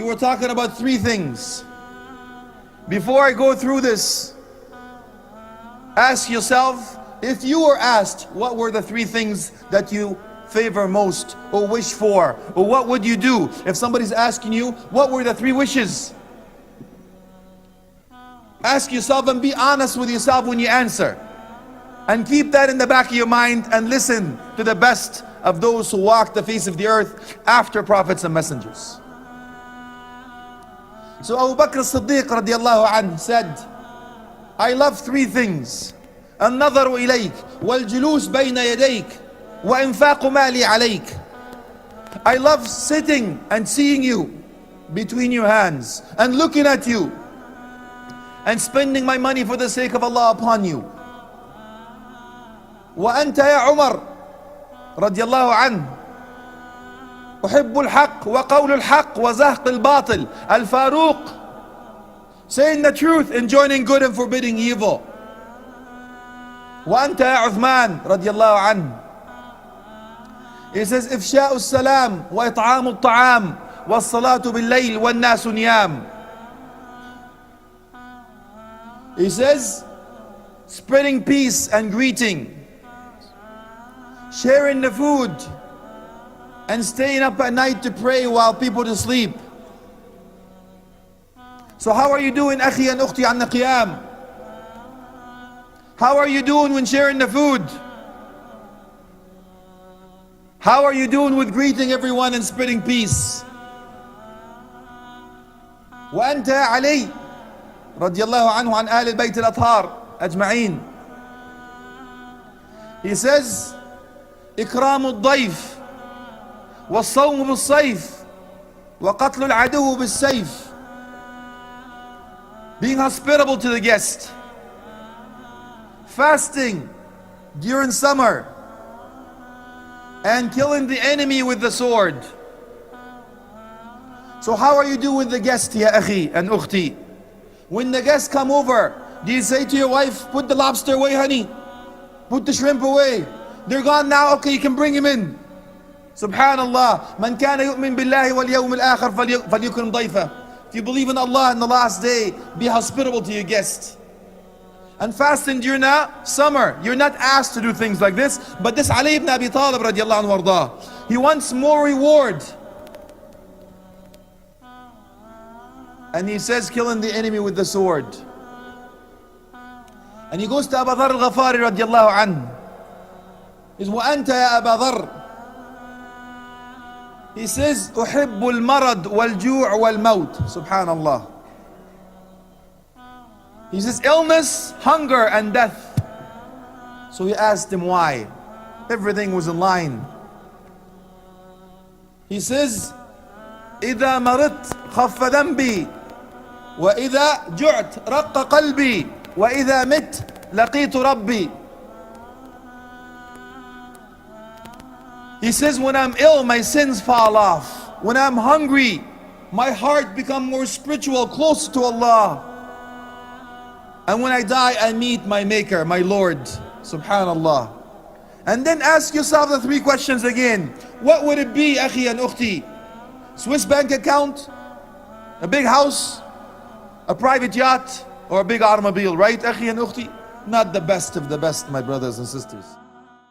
we're talking about three things. Before I go through this, ask yourself, if you were asked what were the three things that you favor most or wish for, or what would you do if somebody's asking you what were the three wishes? Ask yourself and be honest with yourself when you answer, and keep that in the back of your mind, and listen to the best of those who walked the face of the earth after prophets and messengers. So Abu Bakr as-Siddiq radiallahu anhu said, I love three things: النظر إليك والجلوس بين يديك وإنفاق مالي عليك. I love sitting and seeing you between your hands and looking at you and spending my money for the sake of Allah upon you. وأنت يا عمر رضي الله عنه أحب الحق وقول الحق وزهق الباطل. الفاروق, saying the truth, enjoining good and forbidding evil. وأنت يا عثمان رضي الله عنه. He says إفشاء السلام وإطعام الطعام والصلاة بالليل والناس نيام. He says spreading peace and greeting, sharing the food, and staying up at night to pray while people are asleep. So how are you doing, أخي and أختي, عن القيام? How are you doing when sharing the food? How are you doing with greeting everyone and spreading peace? وأنت يا علي رضي الله عنه عن أهل البيت الأطهار أجمعين. He says إكرام الضيف والصوم بالصيف وقتل العدو بالسيف. Being hospitable to the guest, fasting during summer, and killing the enemy with the sword. So how are you doing with the guest, ya akhi and ukhti? When the guests come over, do you say to your wife, put the lobster away, honey, put the shrimp away, they're gone now, okay, you can bring him in? Subhanallah, man kana yu'min billahi wal yawm al-akhir falyukrim dayfa. If you believe in Allah and the last day, be hospitable to your guests. And fasting during the summer, you're not asked to do things like this, but this Ali ibn Abi Talib radiallahu anhu wardah, he wants more reward. And he says killing the enemy with the sword. And he goes to Abu Dharr al-Ghafari radiallahu anhu. He says, وَأَنْتَ يَا أَبَا ذَرْ. He says, أُحِبُّ الْمَرَضْ وَالْجُوعَ وَالْمَوْتِ. Subhanallah. He says, illness, hunger, and death. So he asked him why. Everything was in line. He says, إِذَا مَرِضْتُ خَفَّ ذَنْبِي وَإِذَا جُعْتُ رَقَّ قَلْبِي وَإِذَا مِتْ لَقِيتُ رَبِّي. He says, when I'm ill, my sins fall off. When I'm hungry, my heart becomes more spiritual, closer to Allah. And when I die, I meet my Maker, my Lord. Subhanallah. And then ask yourself the three questions again. What would it be, akhi and ukhti? Swiss bank account, a big house, a private yacht, or a big automobile, right, akhi and ukhti? Not the best of the best, my brothers and sisters.